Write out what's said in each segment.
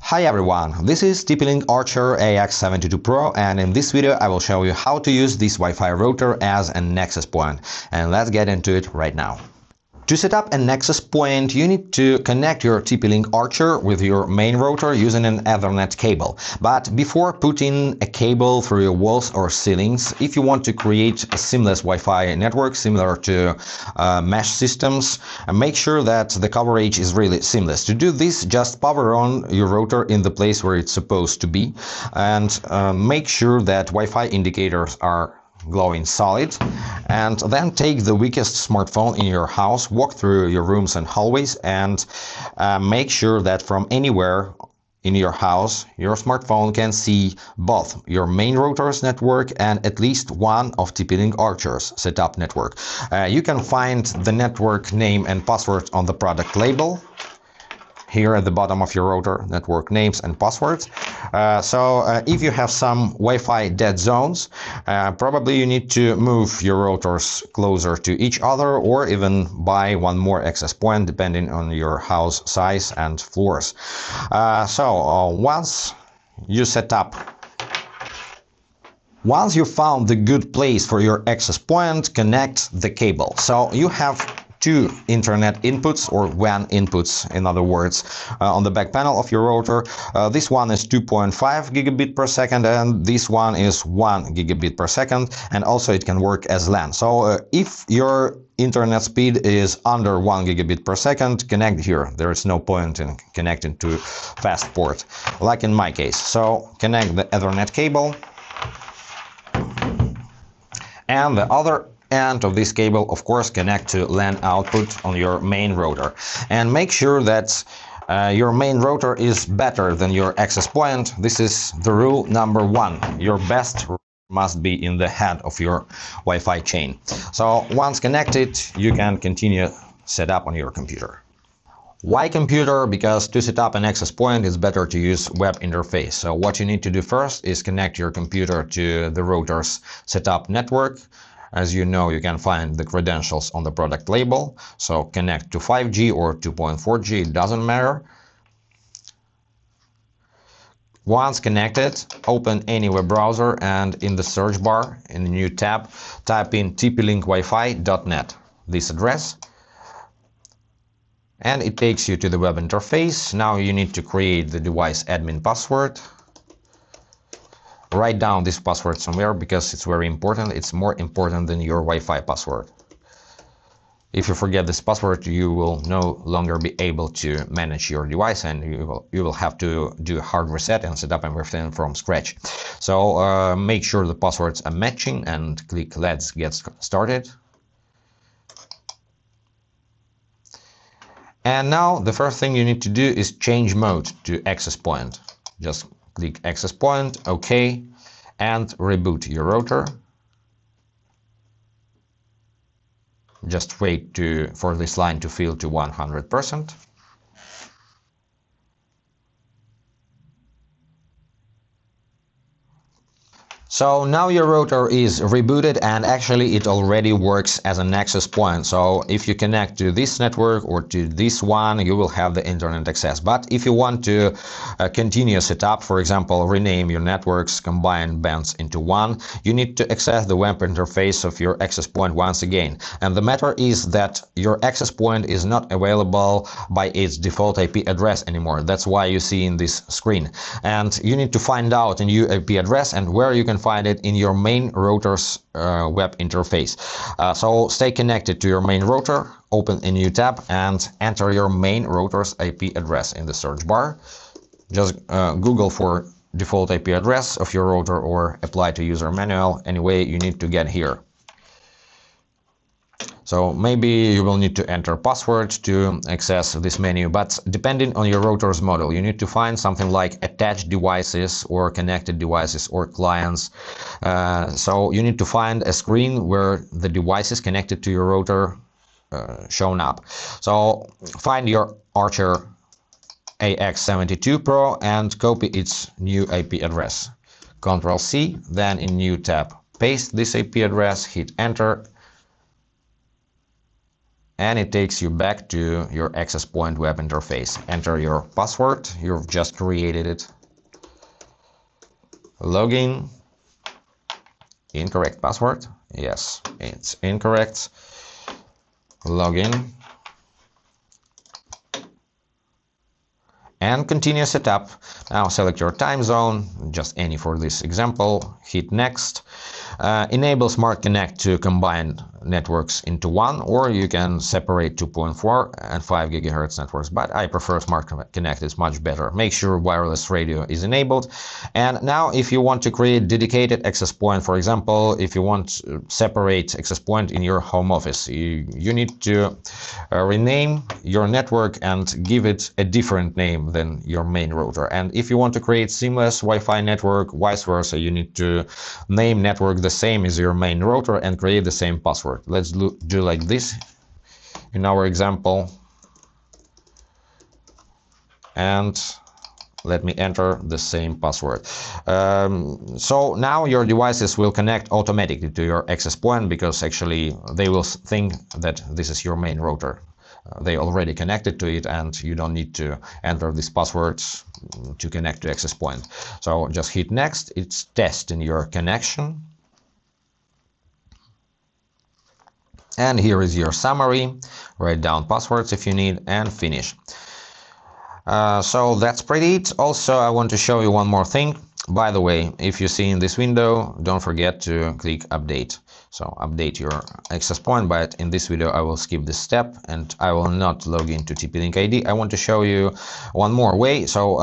Hi everyone, this is TP-Link Archer AX72 Pro, and in this video I will show you how to use this Wi-Fi router as a nexus point. And let's get into it right now. To set up a nexus point, you need to connect your TP-Link Archer with your main router using an Ethernet cable. But before putting a cable through your walls or ceilings, if you want to create a seamless Wi-Fi network similar to mesh systems, make sure that the coverage is really seamless. To do this, just power on your router in the place where it's supposed to be, and make sure that Wi-Fi indicators are glowing solid, and then take the weakest smartphone in your house, walk through your rooms and hallways, and make sure that from anywhere in your house your smartphone can see both your main router's network and at least one of TP-Link Archer's setup network. You can find the network name and password on the product label here at the bottom of your router, network names and passwords. If you have some Wi-Fi dead zones, probably you need to move your routers closer to each other, or even buy one more access point depending on your house size and floors. Once you found the good place for your access point, connect the cable. So you have two internet inputs, or WAN inputs in other words, on the back panel of your router. This one is 2.5 gigabit per second and this one is 1 gigabit per second, and also it can work as LAN. So if your internet speed is under 1 gigabit per second, connect here. There is no point in connecting to fast port like in my case. So connect the Ethernet cable, and the other end of this cable, of course, connect to LAN output on your main router. And make sure that your main router is better than your access point. This is the rule number one. Your best must be in the head of your Wi-Fi chain. So once connected, you can continue setup on your computer. Why computer? Because to set up an access point, it's better to use web interface. So what you need to do first is connect your computer to the router's setup network. As you know, you can find the credentials on the product label. So connect to 5G or 2.4G, it doesn't matter. Once connected, open any web browser and in the search bar, in the new tab, type in tplinkwifi.net, this address. And it takes you to the web interface. Now you need to create the device admin password. Write down this password somewhere because it's very important. It's more important than your Wi-Fi password. If you forget this password, you will no longer be able to manage your device, and you will have to do a hard reset and set up everything from scratch. So make sure the passwords are matching and click Let's get started. And now the first thing you need to do is change mode to access point. Just click access point, OK, and reboot your router. Just wait for this line to fill to 100%. So now your router is rebooted, and actually it already works as an access point. So if you connect to this network or to this one, you will have the internet access. But if you want to continue setup, for example, rename your networks, combine bands into one, you need to access the web interface of your access point once again. And the matter is that your access point is not available by its default IP address anymore. That's why you see in this screen. And you need to find out a new IP address, and where you can find it in your main router's web interface. So stay connected to your main router, open a new tab and enter your main router's IP address in the search bar. Just Google for default IP address of your router or apply to user manual. Anyway, you need to get here. So maybe you will need to enter password to access this menu, but depending on your router's model, you need to find something like attached devices or connected devices or clients. So you need to find a screen where the devices connected to your router shown up. So find your Archer AX72 Pro and copy its new IP address. Ctrl+C, then in new tab, paste this IP address, hit enter, and it takes you back to your access point web interface. Enter your password, you've just created it. Login. Incorrect password. Yes, it's incorrect. Login. And continue setup. Now select your time zone, just any for this example. Hit next. Enable Smart Connect to combine networks into one, or you can separate 2.4 and 5 GHz networks, but I prefer Smart Connect, it's much better. Make sure wireless radio is enabled. And now if you want to create dedicated access point, for example, if you want to separate access point in your home office, you need to rename your network and give it a different name than your main router. And if you want to create seamless Wi-Fi network, vice versa, you need to name network the same as your main router and create the same password. Let's do like this in our example. And let me enter the same password. So now your devices will connect automatically to your access point, because actually they will think that this is your main router. They already connected to it, and you don't need to enter these passwords to connect to access point. So just hit next. It's testing your connection. And here is your summary. Write down passwords if you need, and finish. So that's pretty it. Also, I want to show you one more thing. By the way, if you see in this window, don't forget to click update. So update your access point, but in this video I will skip this step and I will not log into TP-Link ID. I want to show you one more way. So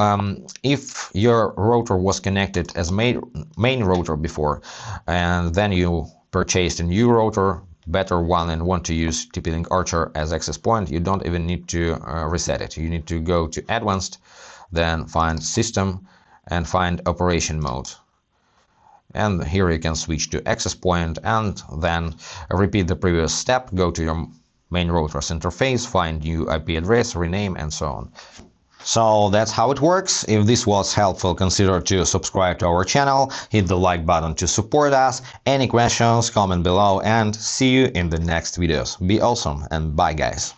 if your router was connected as main router before, and then you purchased a new router, better one, and want to use TP-Link Archer as access point, you don't even need to reset it. You need to go to Advanced, then find System and find Operation Mode. And here you can switch to access point and then repeat the previous step. Go to your main router's interface, find new IP address, rename, and so on. So that's how it works. If this was helpful, consider to subscribe to our channel, hit the like button to support us. Any questions, comment below, and see you in the next videos. Be awesome and bye guys.